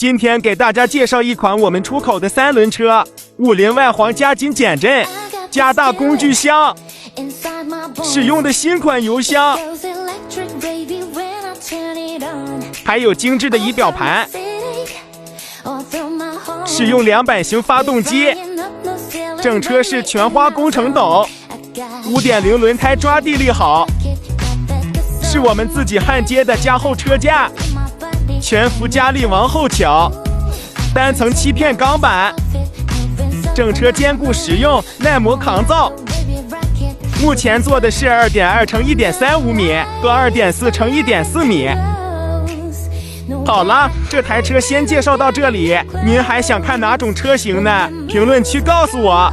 今天给大家介绍一款我们出口的3轮车，5菱外黄加金减震，加大工具箱，使用的新款油箱，还有精致的仪表盘，使用2版型发动机，整车是全花工程斗， 5.0 轮胎抓地力好，是我们自己焊接的加厚车架，全幅加力王后桥，单层漆片钢板，整车坚固实用，耐磨抗造。目前做的是 2.2 乘 1.35 米和 2.4 乘 1.4 米。好了，这台车先介绍到这里，您还想看哪种车型呢？评论区告诉我。